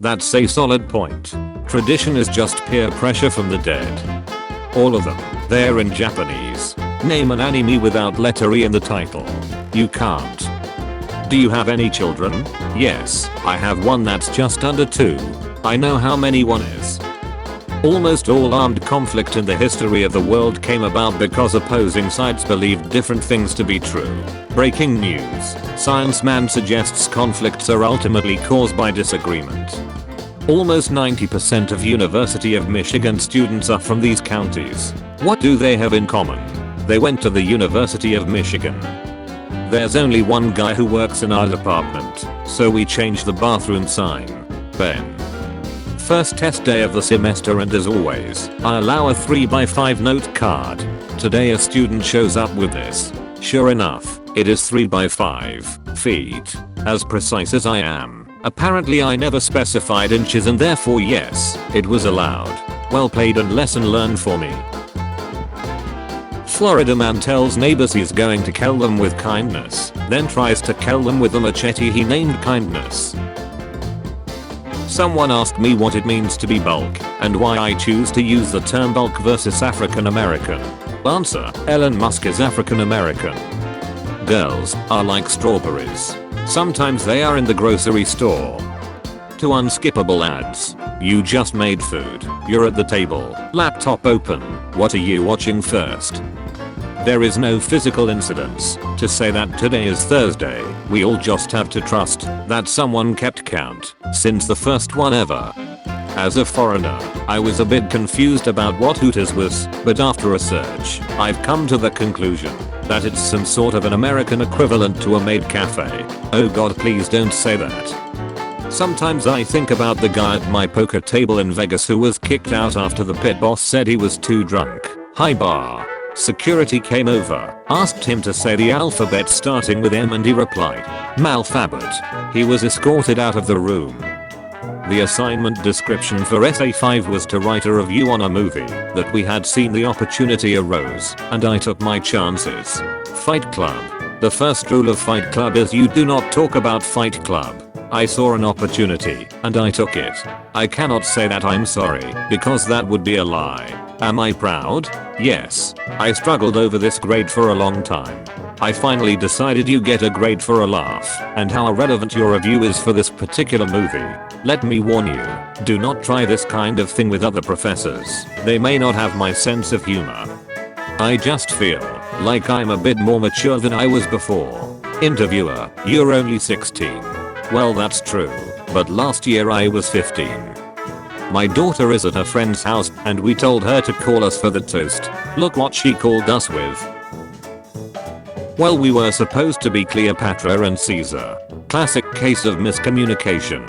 That's a solid point. Tradition is just peer pressure from the dead. All of them. They're in Japanese. Name an anime without letter E in the title. You can't. Do you have any children? Yes, I have one that's just under 2. I know how many one is. Almost all armed conflict in the history of the world came about because opposing sides believed different things to be true. Breaking news. Science Man suggests conflicts are ultimately caused by disagreement. Almost 90% of University of Michigan students are from these counties. What do they have in common? They went to the University of Michigan. There's only one guy who works in our department, so we changed the bathroom sign. Ben. First test day of the semester, and as always, I allow a 3x5 note card. Today a student shows up with this. Sure enough, it is 3x5 feet. As precise as I am. Apparently I never specified inches, and therefore yes, it was allowed. Well played and lesson learned for me. Florida man tells neighbors he's going to kill them with kindness, then tries to kill them with a machete he named kindness. Someone asked me what it means to be bulk, and why I choose to use the term bulk versus African American. Answer: Elon Musk is African American. Girls are like strawberries. Sometimes they are in the grocery store. To unskippable ads. You just made food. You're at the table. Laptop open. What are you watching first? There is no physical incidence to say that today is Thursday. We all just have to trust that someone kept count since the first one ever. As a foreigner, I was a bit confused about what Hooters was, but after a search, I've come to the conclusion that it's some sort of an American equivalent to a maid cafe. Oh god, please don't say that. Sometimes I think about the guy at my poker table in Vegas who was kicked out after the pit boss said he was too drunk. Hi bar. Security came over, asked him to say the alphabet starting with M, and he replied, "Malphabet." He was escorted out of the room. The assignment description for Essay 5 was to write a review on a movie that we had seen. The opportunity arose, and I took my chances. Fight Club. The first rule of Fight Club is you do not talk about Fight Club. I saw an opportunity, and I took it. I cannot say that I'm sorry, because that would be a lie. Am I proud? Yes. I struggled over this grade for a long time. I finally decided you get a grade for a laugh, and how irrelevant your review is for this particular movie. Let me warn you, do not try this kind of thing with other professors. They may not have my sense of humor. I just feel like I'm a bit more mature than I was before. Interviewer: you're only 16. Well, that's true, but last year I was 15. My daughter is at her friend's house, and we told her to call us for the toast. Look what she called us with. Well, we were supposed to be Cleopatra and Caesar. Classic case of miscommunication.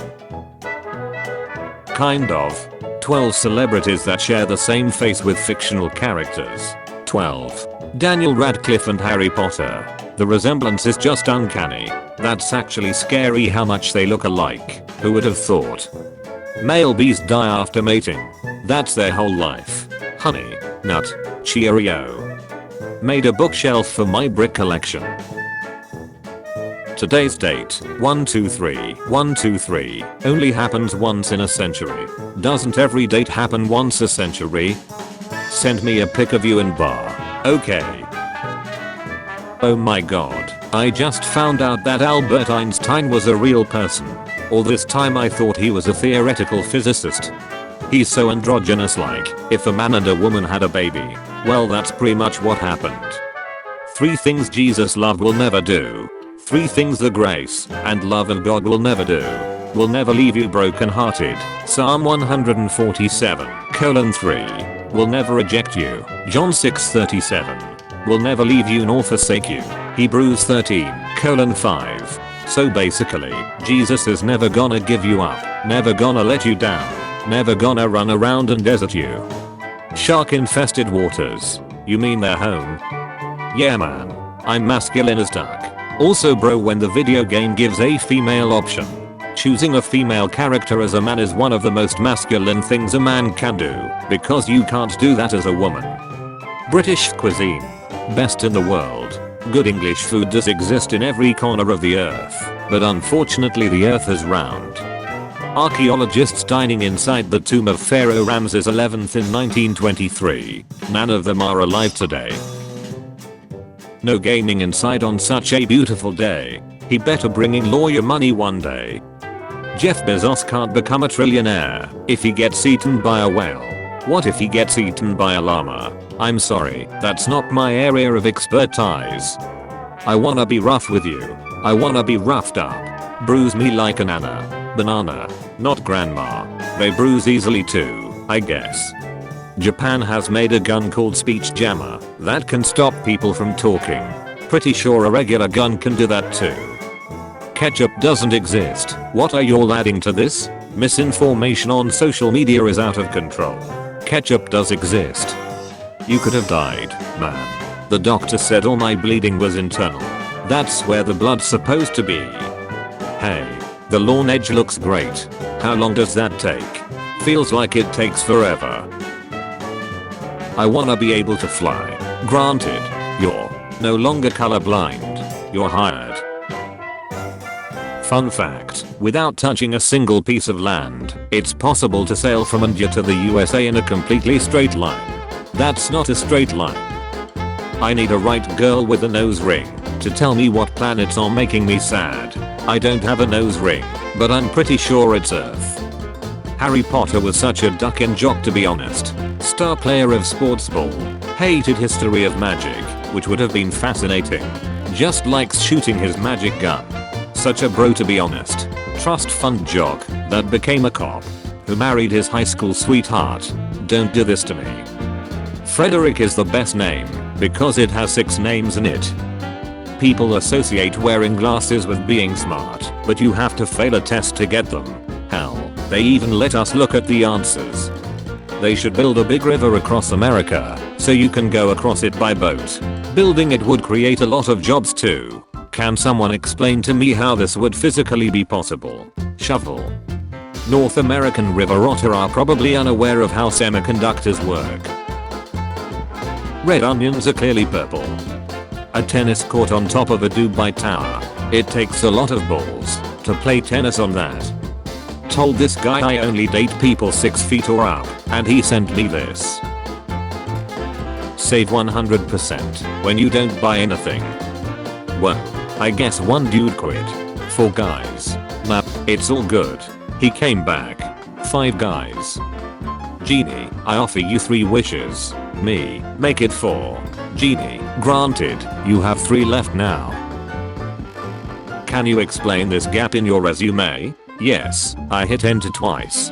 Kind of. 12 celebrities that share the same face with fictional characters. 12. Daniel Radcliffe and Harry Potter. The resemblance is just uncanny. That's actually scary how much they look alike. Who would have thought? Male bees die after mating. That's their whole life. Honey Nut Cheerio. Made a bookshelf for my brick collection. Today's date: 123. Only happens once in a century. Doesn't every date happen once a century? Send me a pic of you in bar. Okay. Oh my god, I just found out that Albert Einstein was a real person. All this time I thought he was a theoretical physicist. He's so androgynous, like if a man and a woman had a baby. Well, that's pretty much what happened. 3 things Jesus love will never do. 3 things the grace and love of God will never do. Will never leave you broken-hearted. Psalm 147:3. Will never reject you. John 6:37. Will never leave you nor forsake you. Hebrews 13:5. So basically, Jesus is never gonna give you up, never gonna let you down, never gonna run around and desert you. Shark infested waters. You mean they're home? Yeah man. I'm masculine as duck. Also bro, when the video game gives a female option, choosing a female character as a man is one of the most masculine things a man can do, because you can't do that as a woman. British cuisine. Best in the world. Good English food does exist in every corner of the earth, but unfortunately the earth is round. Archaeologists dining inside the tomb of Pharaoh Ramses XI in 1923. None of them are alive today. No gaming inside on such a beautiful day. He better bring in lawyer money one day. Jeff Bezos can't become a trillionaire if he gets eaten by a whale. What if he gets eaten by a llama? I'm sorry, that's not my area of expertise. I wanna be rough with you. I wanna be roughed up. Bruise me like an banana, not grandma. They bruise easily too, I guess. Japan has made a gun called Speech Jammer that can stop people from talking. Pretty sure a regular gun can do that too. Ketchup doesn't exist. What are y'all adding to this? Misinformation on social media is out of control. Ketchup does exist. You could have died, man. The doctor said all my bleeding was internal. That's where the blood's supposed to be. Hey, the lawn edge looks great. How long does that take? Feels like it takes forever. I wanna be able to fly. Granted, you're no longer colorblind. You're hired. Fun fact, without touching a single piece of land, it's possible to sail from India to the USA in a completely straight line. That's not a straight line. I need a right girl with a nose ring to tell me what planets are making me sad. I don't have a nose ring, but I'm pretty sure it's Earth. Harry Potter was such a duck and jock, to be honest. Star player of sports ball. Hated history of magic, which would have been fascinating. Just likes shooting his magic gun. Such a bro, to be honest. Trust fund jock that became a cop who married his high school sweetheart. Don't do this to me. Frederick is the best name because it has 6 names in it. People associate wearing glasses with being smart, but you have to fail a test to get them. Hell, they even let us look at the answers. They should build a big river across America so you can go across it by boat. Building it would create a lot of jobs too. Can someone explain to me how this would physically be possible? Shovel. North American river otter are probably unaware of how semiconductors work. Red onions are clearly purple. A tennis court on top of a Dubai tower. It takes a lot of balls to play tennis on that. Told this guy I only date people 6 feet or up, and he sent me this. Save 100% when you don't buy anything. Well, I guess one dude quit. 4 guys. Nah, it's all good. He came back. 5 guys. Genie, I offer you 3 wishes. Me, make it 4. Genie, granted, you have 3 left now. Can you explain this gap in your resume? Yes, I hit enter twice.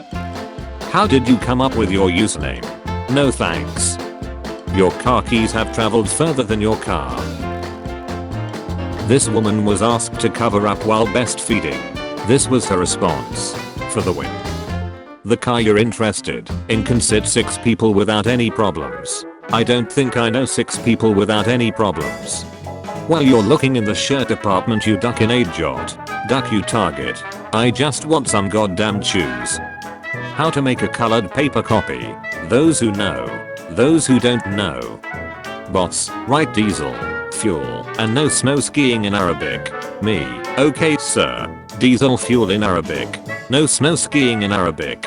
How did you come up with your username? No thanks. Your car keys have traveled further than your car. This woman was asked to cover up while breastfeeding. This was her response. For the win. The car you're interested in can sit 6 people without any problems. I don't think I know 6 people without any problems. While you're looking in the shirt department, you duck in a jot. Duck, you target. I just want some goddamn shoes. How to make a colored paper copy. Those who know. Those who don't know. Boss, write diesel, fuel, and no snow skiing in Arabic. Me, okay sir. Diesel fuel in Arabic. No snow skiing in Arabic.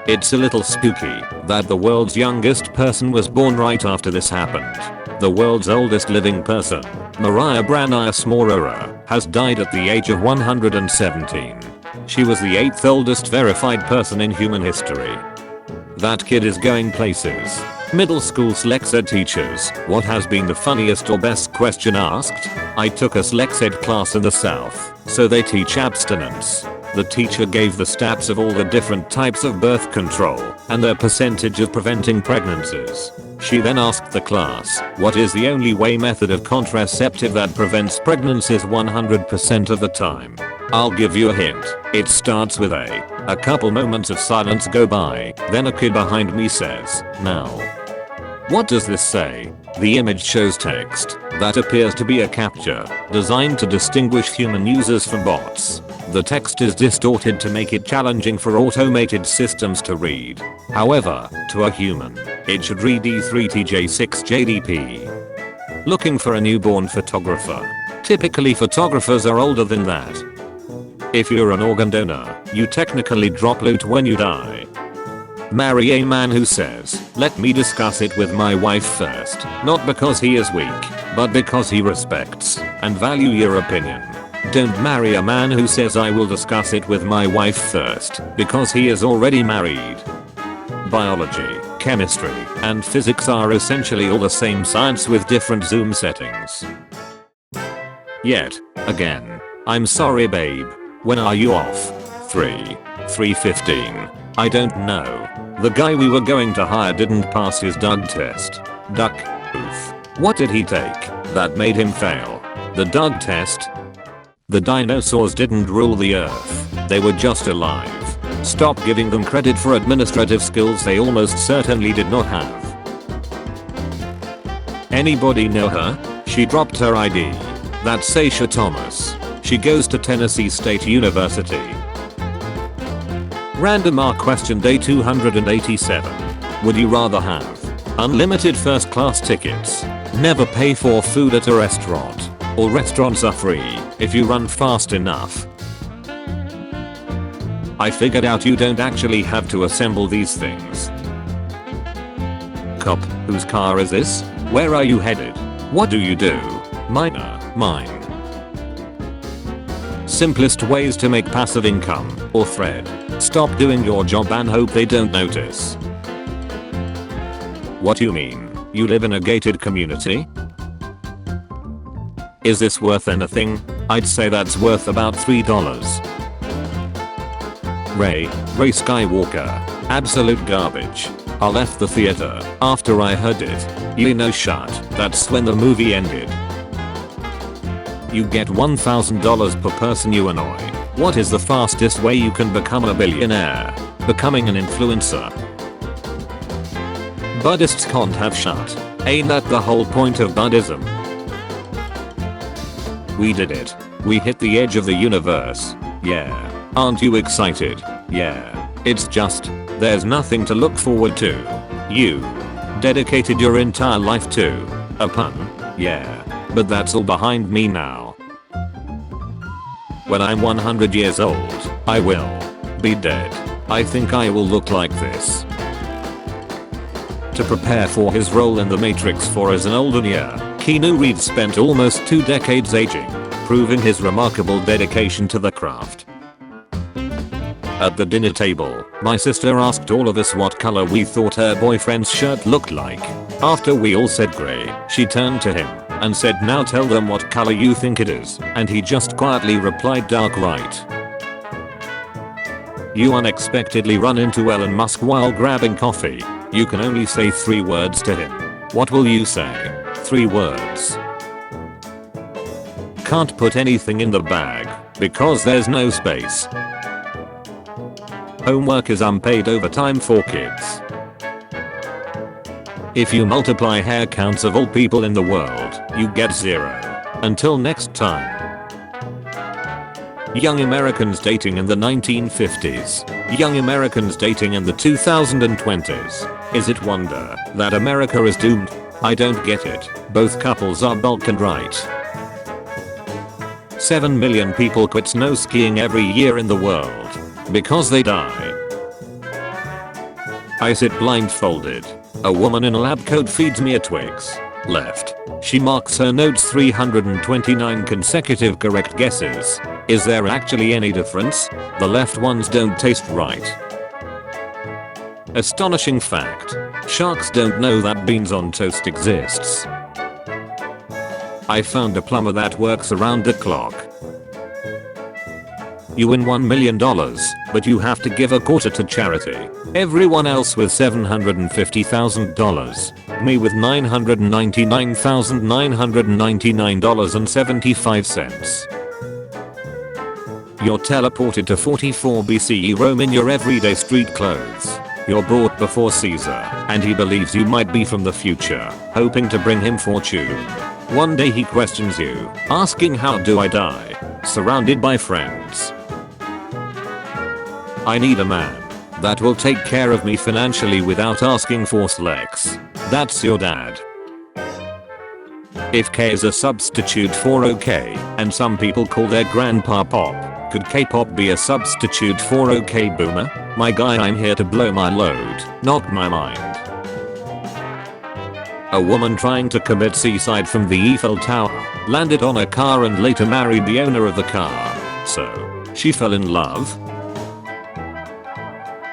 It's a little spooky that the world's youngest person was born right after this happened. The world's oldest living person, Mariah Branias Morora, has died at the age of 117. She was the 8th oldest verified person in human history. That kid is going places. Middle school Lex Ed teachers, what has been the funniest or best question asked? I took a Lex Ed class in the South, so they teach abstinence. The teacher gave the stats of all the different types of birth control and their percentage of preventing pregnancies. She then asked the class, what is the only way method of contraceptive that prevents pregnancies 100% of the time? I'll give you a hint. It starts with A. A couple moments of silence go by, then a kid behind me says, now. What does this say? The image shows text that appears to be a captcha designed to distinguish human users from bots. The text is distorted to make it challenging for automated systems to read. However, to a human, it should read E3TJ6JDP. Looking for a newborn photographer. Typically photographers are older than that. If you're an organ donor, you technically drop loot when you die. Marry a man who says, let me discuss it with my wife first, not because he is weak, but because he respects and value your opinion. Don't marry a man who says I will discuss it with my wife first, because he is already married. Biology, chemistry, and physics are essentially all the same science with different zoom settings. Yet, again, I'm sorry babe, when are you off? 3:15. I don't know. The guy we were going to hire didn't pass his Doug test. Duck. Oof. What did he take that made him fail? The Doug test? The dinosaurs didn't rule the earth. They were just alive. Stop giving them credit for administrative skills they almost certainly did not have. Anybody know her? She dropped her ID. That's Sasha Thomas. She goes to Tennessee State University. Random R question day 287. Would you rather have unlimited first class tickets, never pay for food at a restaurant, or restaurants are free if you run fast enough? I figured out you don't actually have to assemble these things. Cop, whose car is this? Where are you headed? What do you do? Mine. Simplest ways to make passive income, or thread. Stop doing your job and hope they don't notice. What you mean? You live in a gated community? Is this worth anything? I'd say that's worth about $3. Ray Skywalker. Absolute garbage. I left the theater after I heard it. You know shut. That's when the movie ended. You get $1,000 per person you annoy. What is the fastest way you can become a billionaire? Becoming an influencer. Buddhists can't have shut. Ain't that the whole point of Buddhism? We did it. We hit the edge of the universe. Yeah. Aren't you excited? Yeah. It's just, there's nothing to look forward to. You dedicated your entire life to a pun? Yeah. But that's all behind me now. When I'm 100 years old, I will be dead. I think I will look like this. To prepare for his role in The Matrix 4 as an older Keanu Reeves spent almost 2 decades aging, proving his remarkable dedication to the craft. At the dinner table, my sister asked all of us what color we thought her boyfriend's shirt looked like. After we all said gray, she turned to him and said, now tell them what color you think it is, and he just quietly replied, dark right. You unexpectedly run into Elon Musk while grabbing coffee. You can only say 3 words to him. What will you say? 3 words. Can't put anything in the bag because there's no space. Homework is unpaid overtime for kids. If you multiply hair counts of all people in the world, you get 0. Until next time. Young Americans dating in the 1950s. Young Americans dating in the 2020s. Is it wonder that America is doomed? I don't get it. Both couples are bulk and right. 7 million people quit snow skiing every year in the world because they die. I sit blindfolded. A woman in a lab coat feeds me a Twix. Left. She marks her notes 329 consecutive correct guesses. Is there actually any difference? The left ones don't taste right. Astonishing fact. Sharks don't know that beans on toast exists. I found a plumber that works around the clock. You win $1 million, but you have to give a quarter to charity. Everyone else with $750,000. Me with $999,999.75. You're teleported to 44 BCE Rome in your everyday street clothes. You're brought before Caesar, and he believes you might be from the future, hoping to bring him fortune. One day he questions you, asking how do I die? Surrounded by friends. I need a man that will take care of me financially without asking for slacks. That's your dad. If K is a substitute for OK, and some people call their grandpa Pop, Could K-pop be a substitute for OK Boomer? My guy, I'm here to blow my load, not my mind. A woman trying to commit suicide from the Eiffel Tower landed on a car and later married the owner of the car. So, she fell in love?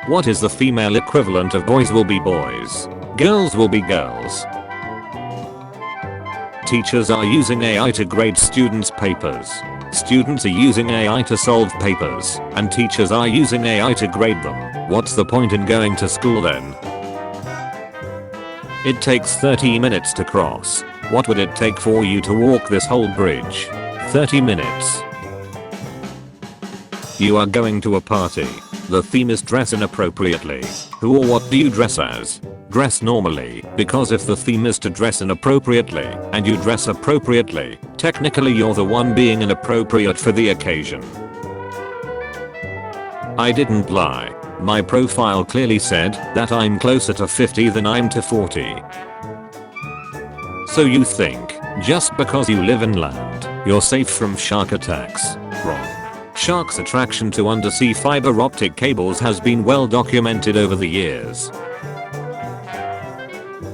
What is the female equivalent of boys will be boys, girls will be girls? Teachers are using AI to grade students' papers. Students are using AI to solve papers, and teachers are using AI to grade them. What's the point in going to school then? It takes 30 minutes to cross. What would it take for you to walk this whole bridge? 30 minutes. You are going to a party. The theme is dress inappropriately. Who or what do you dress as? Dress normally, because if the theme is to dress inappropriately, and you dress appropriately, technically you're the one being inappropriate for the occasion. I didn't lie. My profile clearly said that I'm closer to 50 than I'm to 40. So you think, just because you live inland, you're safe from shark attacks? Wrong. Sharks' attraction to undersea fiber optic cables has been well documented over the years.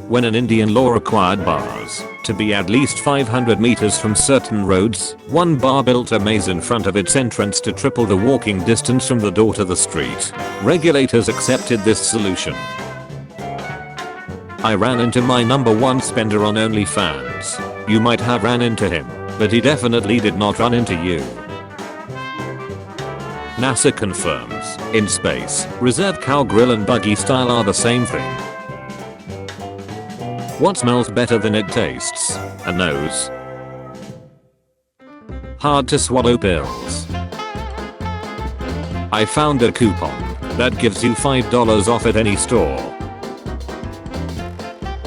When an Indian law required bars to be at least 500 meters from certain roads, one bar built a maze in front of its entrance to triple the walking distance from the door to the street. Regulators accepted this solution. I ran into my number one spender on OnlyFans. You might have ran into him, but he definitely did not run into you. NASA confirms, in space, reserve cow grill and buggy style are the same thing. What smells better than it tastes? A nose. Hard to swallow pills. I found a coupon that gives you $5 off at any store.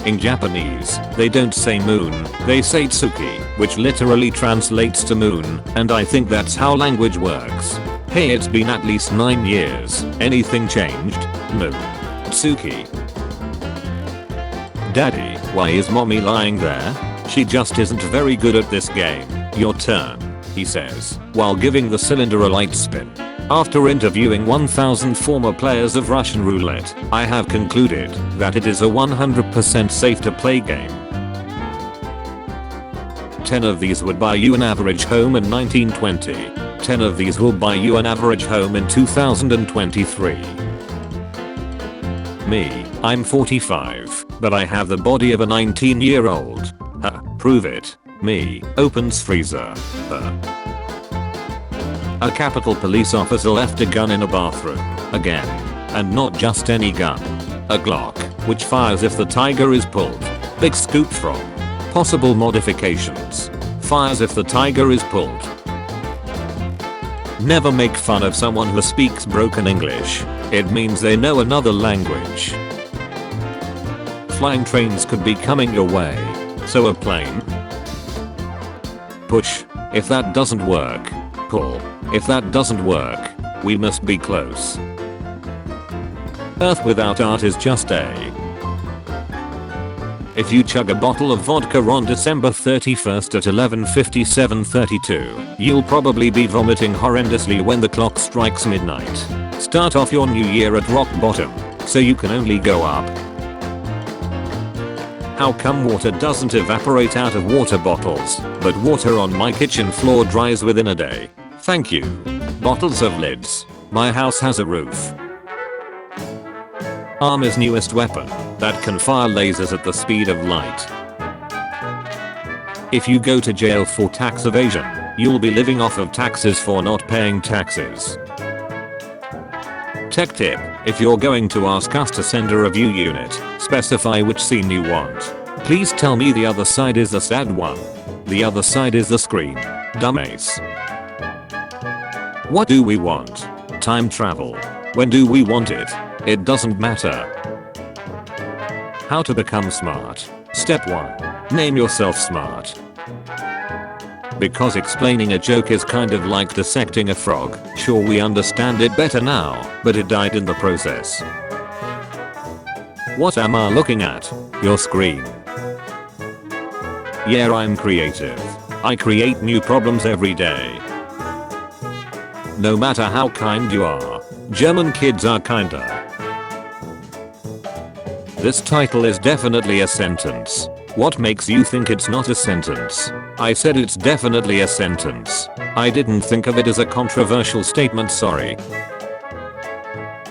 In Japanese, they don't say moon, they say tsuki, which literally translates to moon, and I think that's how language works. Hey, it's been at least 9 years. Anything changed? Moon. Tsuki. Daddy, why is mommy lying there? She just isn't very good at this game. Your turn, he says, while giving the cylinder a light spin. After interviewing 1000 former players of Russian roulette, I have concluded that it is a 100% safe to play game. 10 of these would buy you an average home in 1920. 10 of these will buy you an average home in 2023. Me, I'm 45, but I have the body of a 19-year-old. Prove it. Me, opens freezer. A Capitol police officer left a gun in a bathroom. Again. And not just any gun. A Glock, which fires if the tiger is pulled. Big scoop from possible modifications. Fires if the tiger is pulled. Never make fun of someone who speaks broken English. It means they know another language. Flying trains could be coming your way. So a plane. Push. If that doesn't work. Pull. If that doesn't work. We must be close. Earth without art is just a. If you chug a bottle of vodka on December 31st at 11:57:32, you'll probably be vomiting horrendously when the clock strikes midnight. Start off your new year at rock bottom, so you can only go up. How come water doesn't evaporate out of water bottles, but water on my kitchen floor dries within a day? Thank you. Bottles have lids. My house has a roof. Army's newest weapon that can fire lasers at the speed of light. If you go to jail for tax evasion, you'll be living off of taxes for not paying taxes. Tech tip: if you're going to ask us to send a review unit, specify which scene you want. Please tell me the other side is the sad one. The other side is the screen. Dumbass. What do we want? Time travel. When do we want it? It doesn't matter. How to become smart. Step 1. Name yourself smart. Because explaining a joke is kind of like dissecting a frog. Sure, we understand it better now, but it died in the process. What am I looking at? Your screen. Yeah, I'm creative. I create new problems every day. No matter how kind you are, German kids are kinder. This title is definitely a sentence. What makes you think it's not a sentence? I said it's definitely a sentence. I didn't think of it as a controversial statement, sorry.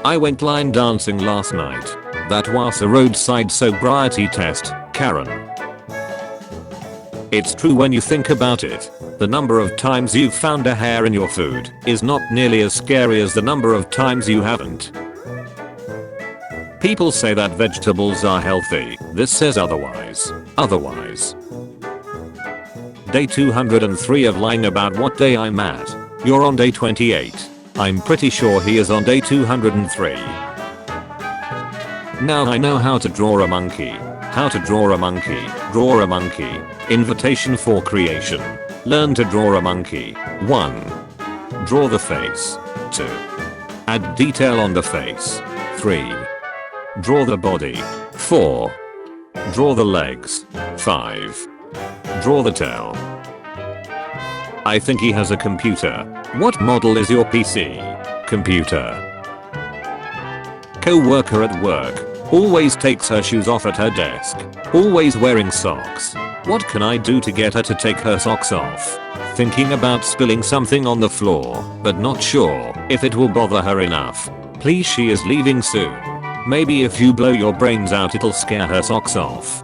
I went line dancing last night. That was a roadside sobriety test, Karen. It's true when you think about it. The number of times you've found a hair in your food is not nearly as scary as the number of times you haven't. People say that vegetables are healthy. This says otherwise. Day 203 of lying about what day I'm at. You're on day 28. I'm pretty sure he is on day 203. Now I know how to draw a monkey. How to draw a monkey. Draw a monkey. Invitation for creation. Learn to draw a monkey. 1. Draw the face. 2. Add detail on the face. 3. Draw the body. 4. Draw the legs. 5. Draw the tail. I think he has a computer. What model is your PC? Computer. Co-worker at work. Always takes her shoes off at her desk. Always wearing socks. What can I do to get her to take her socks off? Thinking about spilling something on the floor, but not sure if it will bother her enough. Please, she is leaving soon. Maybe if you blow your brains out it'll scare her socks off.